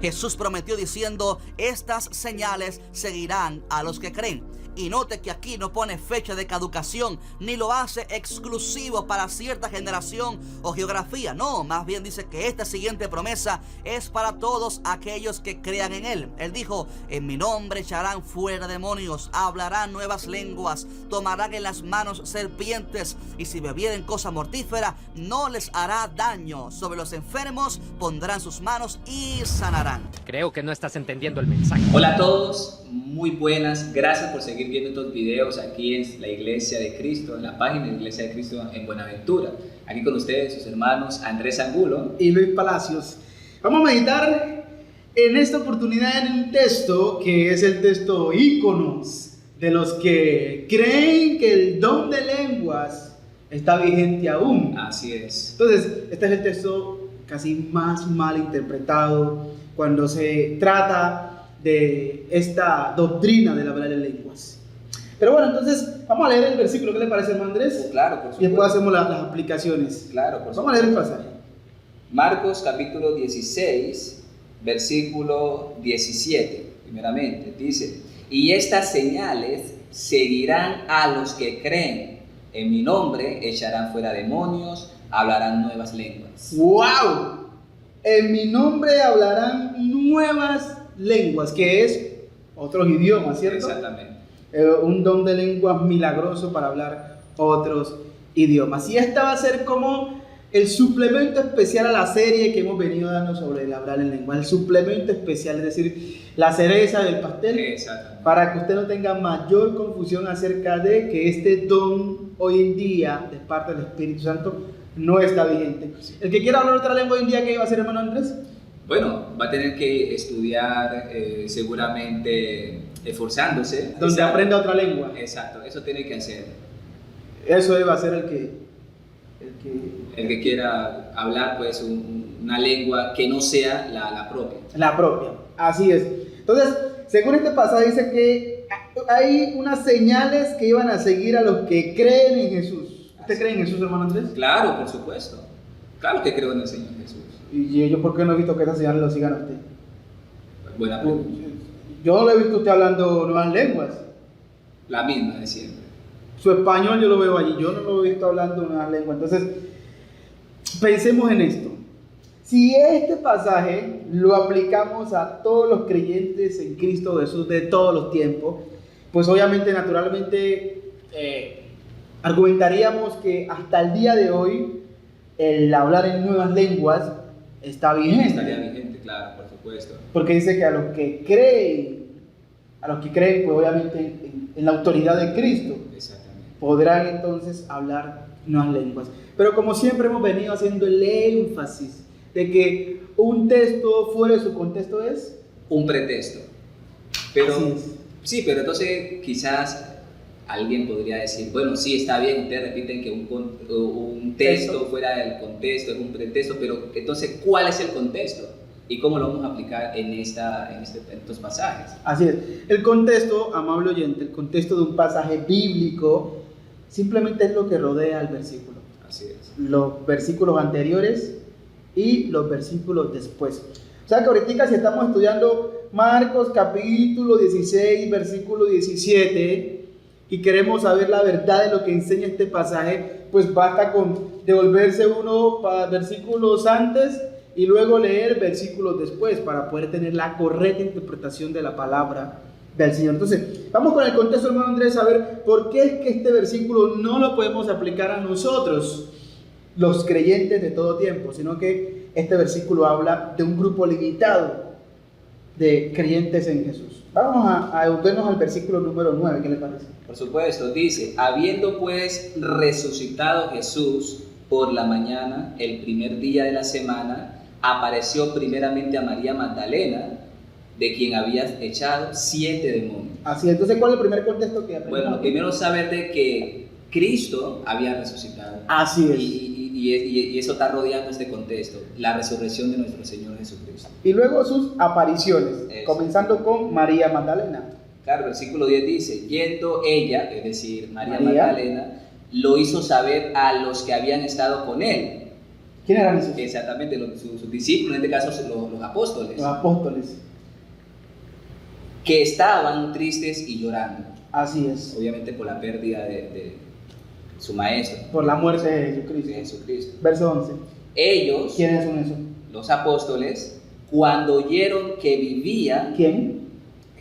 Jesús prometió diciendo: estas señales seguirán a los que creen. Y note que aquí no pone fecha de caducación, ni lo hace exclusivo para cierta generación o geografía. No, más bien dice que esta siguiente promesa es para todos aquellos que crean en Él. Él dijo: en mi nombre echarán fuera demonios, hablarán nuevas lenguas, tomarán en las manos serpientes, y si bebieren cosa mortífera no les hará daño. Sobre los enfermos pondrán sus manos y sanarán. Creo que no estás entendiendo el mensaje. Hola a todos, muy buenas, gracias por seguir viendo estos videos aquí en la Iglesia de Cristo, en la página de la Iglesia de Cristo en Buenaventura. Aquí con ustedes, sus hermanos Andrés Angulo y Luis Palacios. Vamos a meditar en esta oportunidad en un texto que es el texto íconos de los que creen que el don de lenguas está vigente aún. Así es. Entonces, este es el texto casi más mal interpretado cuando se trata de esta doctrina del hablar en lenguas. Pero bueno, entonces vamos a leer el versículo. ¿Qué le parece, hermano Andrés? Claro, por supuesto. Y después hacemos las aplicaciones. Claro, por supuesto. Vamos a leer el pasaje. Marcos capítulo 16, versículo 17, primeramente, dice: y estas señales seguirán a los que creen. En mi nombre echarán fuera demonios, hablarán nuevas lenguas. ¡Wow! En mi nombre hablarán nuevas lenguas, que es otros idiomas, ¿cierto? Exactamente. Un don de lenguas milagroso para hablar otros idiomas. Y esta va a ser como el suplemento especial a la serie que hemos venido dando sobre el hablar en lengua. El suplemento especial, es decir, la cereza del pastel. Exactamente. Para que usted no tenga mayor confusión acerca de que este don hoy en día, de parte del Espíritu Santo, no está vigente. El que quiera hablar otra lengua hoy en día, ¿qué iba a hacer, hermano Andrés? Bueno, va a tener que estudiar seguramente esforzándose. Donde aprenda otra lengua. Exacto, eso tiene que hacer. Eso debe ser El que quiera hablar pues una lengua que no sea la propia. La propia, así es. Entonces, según este pasaje dice que hay unas señales que iban a seguir a los que creen en Jesús. ¿Usted cree en Jesús, hermano Andrés? Claro, por supuesto. Claro que creo en el Señor Jesús. ¿Y yo por qué no he visto que esas señales lo sigan a usted? Buena pregunta. Yo no le he visto a usted hablando nuevas lenguas. La misma de siempre. Su español yo lo veo allí, yo no lo he visto hablando nuevas lenguas. Entonces, pensemos en esto. Si este pasaje lo aplicamos a todos los creyentes en Cristo Jesús de todos los tiempos, pues obviamente, naturalmente, argumentaríamos que hasta el día de hoy el hablar en nuevas lenguas está vigente. Estaría vigente, claro, por supuesto. Porque dice que a los que creen, pues obviamente en la autoridad de Cristo, podrán entonces hablar nuevas lenguas. Pero como siempre hemos venido haciendo el énfasis de que un texto fuera de su contexto es un pretexto. Pero sí, pero entonces quizás alguien podría decir, bueno, sí, está bien, ustedes repiten que un texto fuera del contexto es un pretexto, pero entonces, ¿cuál es el contexto? ¿Y cómo lo vamos a aplicar en estos pasajes? Así es. El contexto, amable oyente, el contexto de un pasaje bíblico simplemente es lo que rodea el versículo. Así es. Los versículos anteriores y los versículos después. O sea que ahorita, si estamos estudiando Marcos capítulo 16, versículo 17, y queremos saber la verdad de lo que enseña este pasaje, pues basta con devolverse uno para versículos antes y luego leer versículos después para poder tener la correcta interpretación de la palabra del Señor. Entonces, vamos con el contexto, hermano Andrés, a ver por qué es que este versículo no lo podemos aplicar a nosotros, los creyentes de todo tiempo, sino que este versículo habla de un grupo limitado de creyentes en Jesús. Vamos a devolvernos al versículo número 9, ¿qué le parece? Por supuesto, dice: habiendo pues resucitado Jesús por la mañana, el primer día de la semana, apareció primeramente a María Magdalena, de quien había echado 7 demonios. Así, entonces, ¿cuál es el primer contexto que aprendemos? Bueno, primero saber de que Cristo había resucitado. Así es. Y eso está rodeando este contexto, la resurrección de nuestro Señor Jesucristo. Y luego sus apariciones, comenzando con María Magdalena. Claro, el versículo 10 dice: yendo ella, es decir, María Magdalena, lo hizo saber a los que habían estado con él. ¿Quién eran esos? Exactamente, sus discípulos, en este caso los apóstoles, Los apóstoles. que estaban tristes y llorando, Así es. obviamente por la pérdida de su maestro, Por la muerte de de Jesucristo. Jesucristo. Verso 11. Ellos, ¿Quiénes son esos? los apóstoles, cuando oyeron que vivía ¿Quién?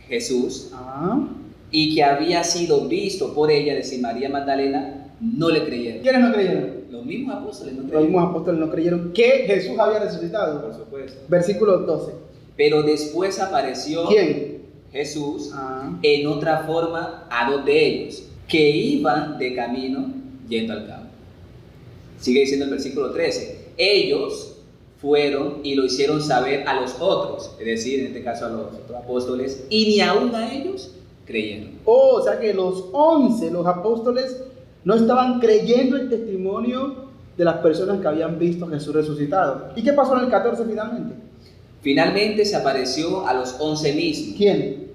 Jesús Ah. y que había sido visto por ella, es decir, María Magdalena, no le creyeron. ¿Quiénes no creyeron? Los mismos apóstoles no Los creyeron. mismos apóstoles no creyeron que Jesús había resucitado. Por supuesto. Versículo 12. Pero después apareció ¿Quién? Jesús Ah. en otra forma a dos de ellos, que iban de camino yendo al campo. Sigue diciendo el versículo 13. Ellos fueron y lo hicieron saber a los otros, es decir, en este caso a los otros apóstoles, y ni aún a ellos creyeron. Oh, o sea que los 11, los apóstoles, no estaban creyendo el testimonio de las personas que habían visto a Jesús resucitado. ¿Y qué pasó en el 14 finalmente? Finalmente se apareció a los 11 mismos. ¿Quién?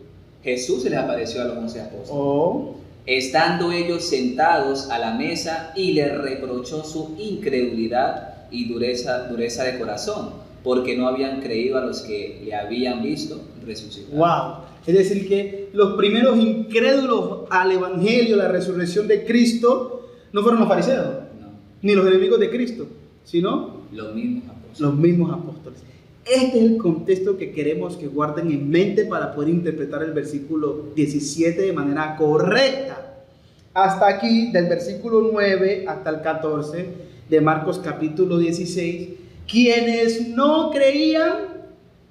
Jesús se les apareció a los 11 apóstoles. Oh, Estando ellos sentados a la mesa, y les reprochó su incredulidad y dureza de corazón, porque no habían creído a los que le habían visto resucitar. wow. Es decir, que los primeros incrédulos al evangelio, la resurrección de Cristo, no fueron los fariseos, No, ni los enemigos de Cristo, sino los mismos apóstoles. los mismos apóstoles. Este es el contexto que queremos que guarden en mente para poder interpretar el versículo 17 de manera correcta. Hasta aquí, del versículo 9 hasta el 14 de Marcos capítulo 16, quienes no creían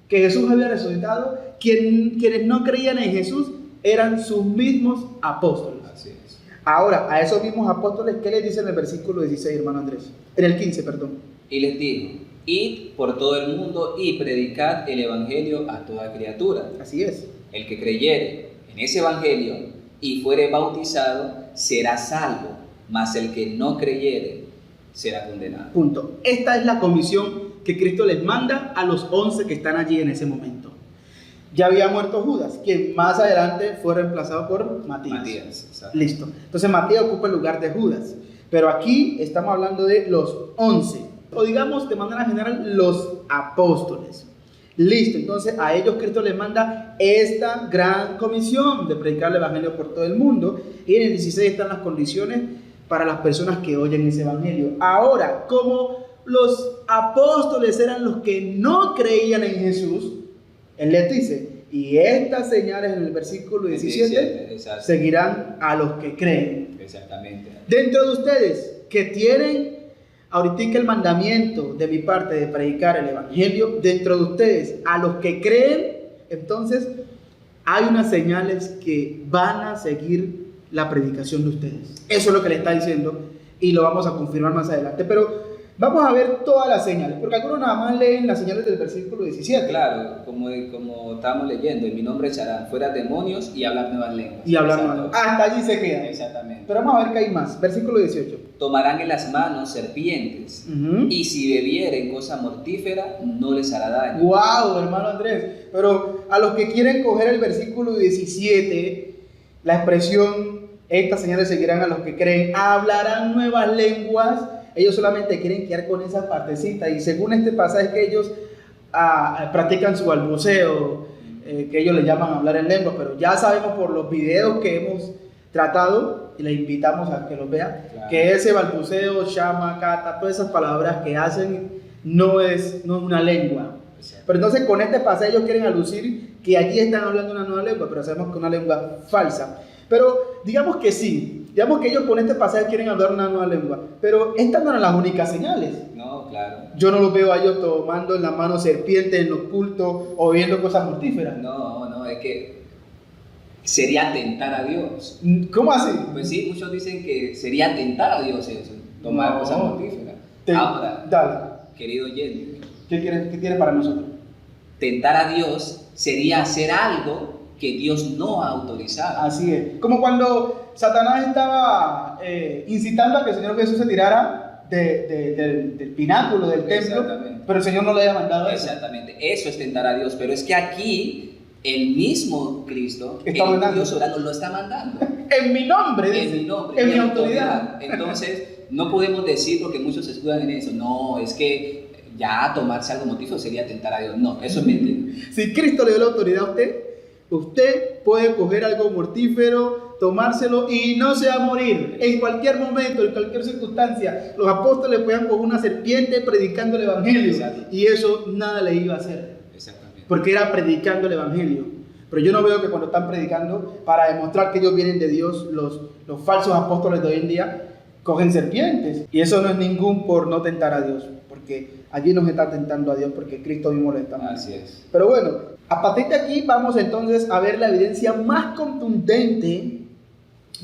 que Jesús había resucitado, quienes no creían en Jesús, eran sus mismos apóstoles. Así es. Ahora, a esos mismos apóstoles, ¿qué les dice en el versículo 16, hermano Andrés? En el 15, perdón. Y les dijo: id por todo el mundo y predicad el evangelio a toda criatura. Así es. El que creyere en ese evangelio y fuere bautizado será salvo, mas el que no creyere será condenado. Punto. Esta es la comisión que Cristo les manda a los 11 que están allí en ese momento. Ya había muerto Judas, quien más adelante fue reemplazado por Matías. Matías, exacto. Listo. Entonces Matías ocupa el lugar de Judas. Pero aquí estamos hablando de los 11. O digamos de manera general, los apóstoles. Listo. Entonces a ellos Cristo les manda esta gran comisión de predicar el evangelio por todo el mundo. Y en el 16 están las condiciones para las personas que oyen ese evangelio. Ahora, como los apóstoles eran los que no creían en Jesús, él les dice, y estas señales en el versículo 17 exacto. seguirán a los que creen. Exactamente. Dentro de ustedes que tienen ahorita el mandamiento de mi parte de predicar el evangelio, dentro de ustedes a los que creen, entonces hay unas señales que van a seguir la predicación de ustedes. Eso es lo que le está diciendo y lo vamos a confirmar más adelante. Pero vamos a ver todas las señales, porque algunos nada más leen las señales del versículo 17. Claro, como estábamos leyendo, en mi nombre echarán fuera demonios y hablar nuevas lenguas. Y hablar Exacto. nuevas. Hasta allí se queda. Exactamente. Pero vamos a ver qué hay más. Versículo 18. Tomarán en las manos serpientes, y si bebieren cosa mortífera, no les hará daño. Wow, hermano Andrés. Pero a los que quieren coger el versículo 17, la expresión, estas señales seguirán a los que creen, hablarán nuevas lenguas. Ellos solamente quieren quedar con esa partecita. Y según este pasaje que ellos practican su balbuceo, que ellos le llaman hablar en lengua. Pero ya sabemos por los videos que hemos tratado, y les invitamos a que los vean, Claro. que ese balbuceo, shama, kata, todas esas palabras que hacen no es una lengua. Exacto. Pero entonces con este pasaje ellos quieren alucir que allí están hablando una nueva lengua, pero sabemos que es una lengua falsa. Pero digamos que sí, digamos que ellos con este pasaje quieren hablar una nueva lengua, pero estas no eran las únicas señales. No, claro. Yo no los veo a ellos tomando en la mano serpientes en los cultos o viendo cosas mortíferas. No, es que sería tentar a Dios. ¿Cómo así? Pues sí, muchos dicen que sería tentar a Dios eso, tomar No. cosas mortíferas. Te- Ahora, Dale, querido oyente, ¿qué quieres para nosotros? tentar a Dios sería hacer algo que Dios no ha autorizado. Así es. Como cuando Satanás estaba incitando a que el Señor Jesús se tirara del pináculo del templo, Exactamente. pero el Señor no le había mandado eso. Exactamente, eso es tentar a Dios, pero es que aquí el mismo Cristo, Está el mandando. Dios soberano, lo está mandando. En mi nombre, dice, En mi nombre, en y mi autoridad. Entonces, no podemos decir, porque muchos se escudan en eso, no, es que ya tomarse algo mortífero sería tentar a Dios. No, eso es mentira. Si Cristo le dio la autoridad a usted, usted puede coger algo mortífero, tomárselo y no se va a morir. En cualquier momento, en cualquier circunstancia, los apóstoles podían coger una serpiente predicando el evangelio. Exacto. Y eso nada le iba a hacer, Exactamente. porque era predicando el evangelio. Pero yo no veo que cuando están predicando, para demostrar que ellos vienen de Dios, los falsos apóstoles de hoy en día cogen serpientes. Y eso no es ningún por no tentar a Dios, porque allí nos está tentando a Dios, porque Cristo mismo lo está mandando. Así es. Pero bueno, a partir de aquí vamos entonces a ver la evidencia más contundente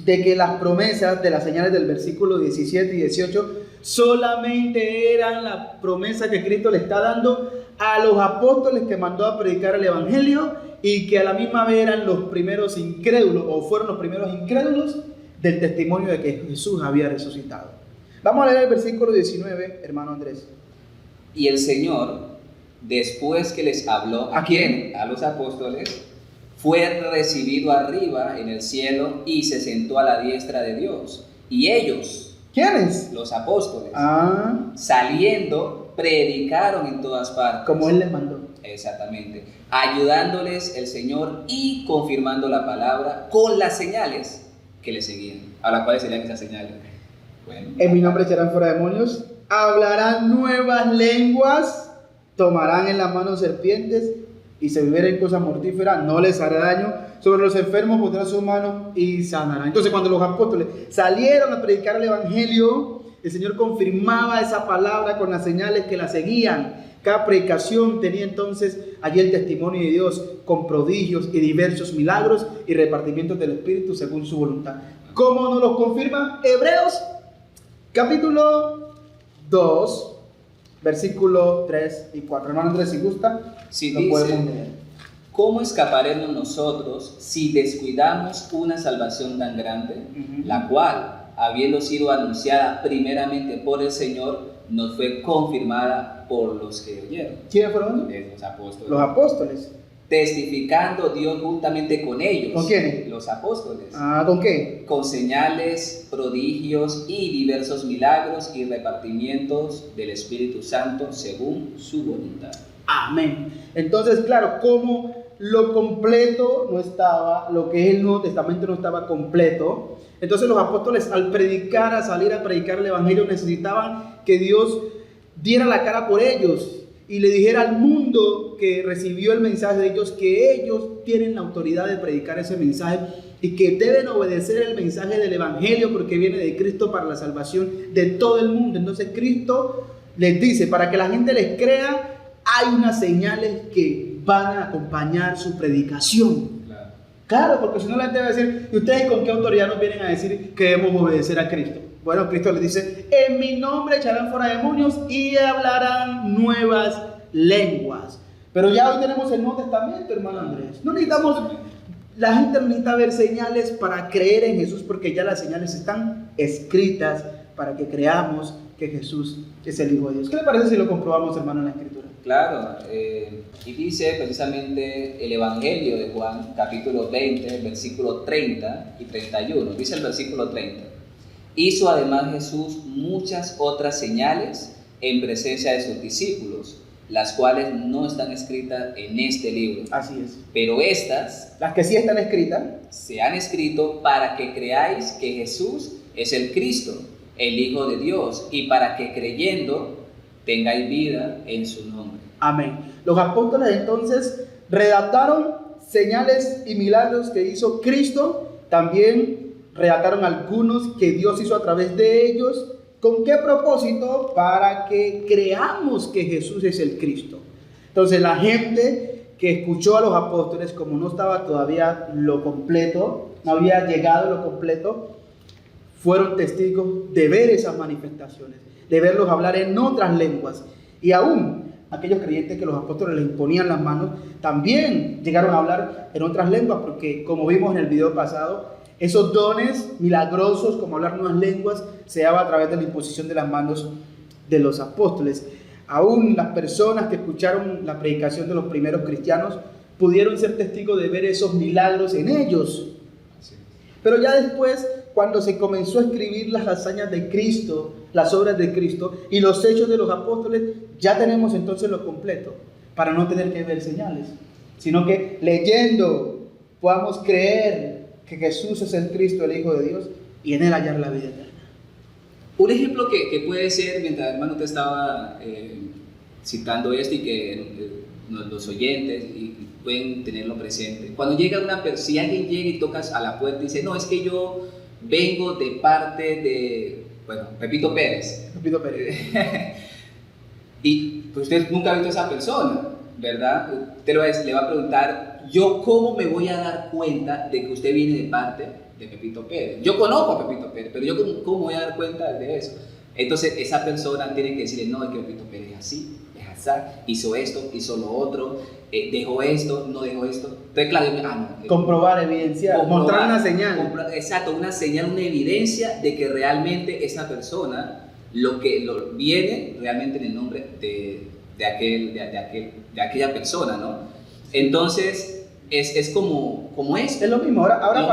de que las promesas de las señales del versículo 17 y 18 solamente eran la promesa que Cristo le está dando a los apóstoles que mandó a predicar el evangelio, y que a la misma vez eran los primeros incrédulos, o fueron los primeros incrédulos del testimonio de que Jesús había resucitado. Vamos a leer el versículo 19, hermano Andrés. Y el Señor, después que les habló, ¿a quién? A los apóstoles, fue recibido arriba en el cielo y se sentó a la diestra de Dios. Y ellos, ¿Quiénes? los apóstoles, Saliendo, predicaron en todas partes. como Él les mandó. Exactamente. Ayudándoles el Señor y confirmando la palabra con las señales que le seguían. Ahora, ¿cuáles serían esas señales? Bueno, En mi nombre echarán fuera demonios, hablarán nuevas lenguas, tomarán en la mano serpientes, y si bebieren cosas mortíferas no les hará daño. Sobre los enfermos pondrán sus manos y sanarán. Entonces, cuando los apóstoles salieron a predicar el evangelio, el Señor confirmaba esa palabra con las señales que la seguían. Cada predicación tenía entonces allí el testimonio de Dios, con prodigios y diversos milagros y repartimientos del Espíritu según su voluntad. ¿Cómo nos los confirma Hebreos? Capítulo 2, versículos 3 y 4. Hermano Andrés, si gusta, si lo dice, podemos leer. ¿cómo escaparemos nosotros si descuidamos una salvación tan grande, la cual, habiendo sido anunciada primeramente por el Señor, nos fue confirmada por los que oyeron? ¿Quiénes fueron? Los apóstoles. Los apóstoles. Testificando Dios juntamente con ellos. ¿Con quiénes? Los apóstoles. ¿Con qué? Con señales, prodigios y diversos milagros y repartimientos del Espíritu Santo según su voluntad. Amén. Entonces, claro, como lo completo no estaba, lo que es el Nuevo Testamento no estaba completo, entonces los apóstoles, al predicar, a salir a predicar el evangelio, necesitaban que Dios diera la cara por ellos y le dijera al mundo que recibió el mensaje de ellos que ellos tienen la autoridad de predicar ese mensaje y que deben obedecer el mensaje del evangelio, porque viene de Cristo para la salvación de todo el mundo. Entonces Cristo les dice, para que la gente les crea, hay unas señales que van a acompañar su predicación. Claro, porque si no la gente va a decir, ¿y ustedes con qué autoridad nos vienen a decir que debemos obedecer a Cristo? Bueno, Cristo les dice, en mi nombre echarán fuera demonios y hablarán nuevas lenguas. Pero ya hoy tenemos el Nuevo Testamento, hermano Andrés. No necesitamos, la gente no necesita ver señales para creer en Jesús, porque ya las señales están escritas para que creamos que Jesús es el Hijo de Dios. ¿Qué le parece si lo comprobamos, hermano, en la Escritura? Claro, y dice precisamente el Evangelio de Juan, capítulo 20, versículo 30 y 31. Dice el versículo 30. Hizo además Jesús muchas otras señales en presencia de sus discípulos, las cuales no están escritas en este libro. Así es. Pero estas, las que sí están escritas, se han escrito para que creáis que Jesús es el Cristo, el Hijo de Dios, y para que creyendo tengáis vida en su nombre. Amén. Los apóstoles entonces redactaron señales y milagros que hizo Cristo, también redactaron algunos que Dios hizo a través de ellos. ¿Con qué propósito? Para que creamos que Jesús es el Cristo. Entonces la gente que escuchó a los apóstoles, como no estaba todavía lo completo, no había llegado lo completo, fueron testigos de ver esas manifestaciones, de verlos hablar en otras lenguas. Y aún aquellos creyentes que los apóstoles les imponían las manos, también llegaron a hablar en otras lenguas, porque como vimos en el video pasado, esos dones milagrosos como hablar nuevas lenguas se daba a través de la imposición de las manos de los apóstoles. Aún las personas que escucharon la predicación de los primeros cristianos pudieron ser testigos de ver esos milagros en ellos. Pero ya después, cuando se comenzó a escribir las hazañas de Cristo, las obras de Cristo y los hechos de los apóstoles, ya tenemos entonces lo completo, para no tener que ver señales, sino que leyendo podamos creer que Jesús es el Cristo, el Hijo de Dios, y en Él hallar la vida eterna. Un ejemplo que puede ser, mientras hermano te estaba citando esto y que los oyentes pueden tenerlo presente. Cuando llega una persona, si alguien llega y tocas a la puerta y dice, no, es que yo vengo de parte de, bueno, Pepito Pérez. Pepito Pérez. Y pues usted nunca ha visto a esa persona, ¿verdad? Usted le va a preguntar, ¿yo cómo me voy a dar cuenta de que usted viene de parte de Pepito Pérez? Yo conozco a Pepito Pérez, pero yo ¿cómo voy a dar cuenta de eso? Entonces esa persona tiene que decirle, no, es que Pepito Pérez es así, hizo esto, hizo lo otro, dejó esto, no dejó esto. Entonces, claro, comprobar, evidenciar, mostrar una señal. Exacto, una señal, una evidencia de que realmente esa persona lo viene realmente en el nombre de aquella persona, ¿no? Entonces, es como esto. Es lo mismo. Ahora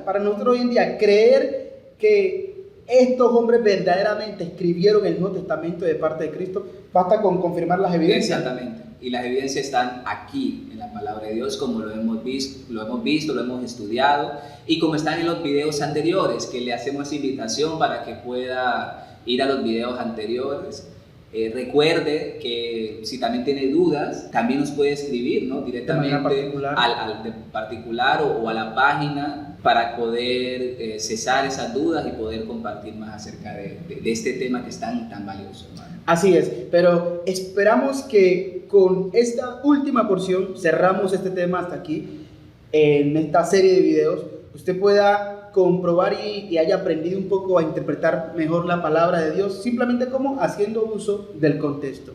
para nosotros hoy en día, creer que estos hombres verdaderamente escribieron el Nuevo Testamento de parte de Cristo, basta con confirmar las evidencias. Exactamente. Y las evidencias están aquí en la palabra de Dios, como lo hemos visto, lo hemos estudiado, y como están en los videos anteriores, que le hacemos invitación para que pueda ir a los videos anteriores. Recuerde que si también tiene dudas, también nos puede escribir, ¿no? Directamente al particular o a la página para poder cesar esas dudas y poder compartir más acerca de este tema que es tan valioso, hermano. Así es, pero esperamos que con esta última porción cerramos este tema hasta aquí, en esta serie de videos, usted pueda comprobar y haya aprendido un poco a interpretar mejor la palabra de Dios, simplemente como haciendo uso del contexto.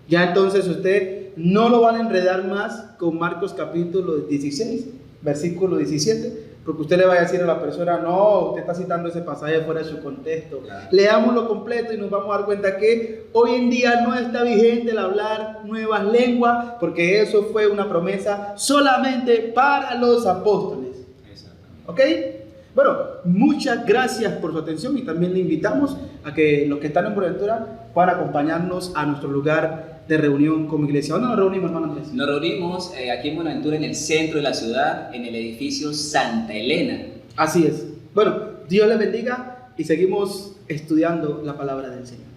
Ya entonces usted no lo van a enredar más con Marcos capítulo 16, versículo 17, porque usted le va a decir a la persona, no, usted está citando ese pasaje fuera de su contexto. Claro. Leámoslo completo y nos vamos a dar cuenta que hoy en día no está vigente el hablar nuevas lenguas, porque eso fue una promesa solamente para los apóstoles. ¿Ok? Bueno, muchas gracias por su atención y también le invitamos a que los que están en Buenaventura puedan acompañarnos a nuestro lugar de reunión como iglesia. ¿Dónde nos reunimos, hermano Andrés? Nos reunimos aquí en Buenaventura, en el centro de la ciudad, en el edificio Santa Elena. Así es. Bueno, Dios les bendiga y seguimos estudiando la palabra del Señor.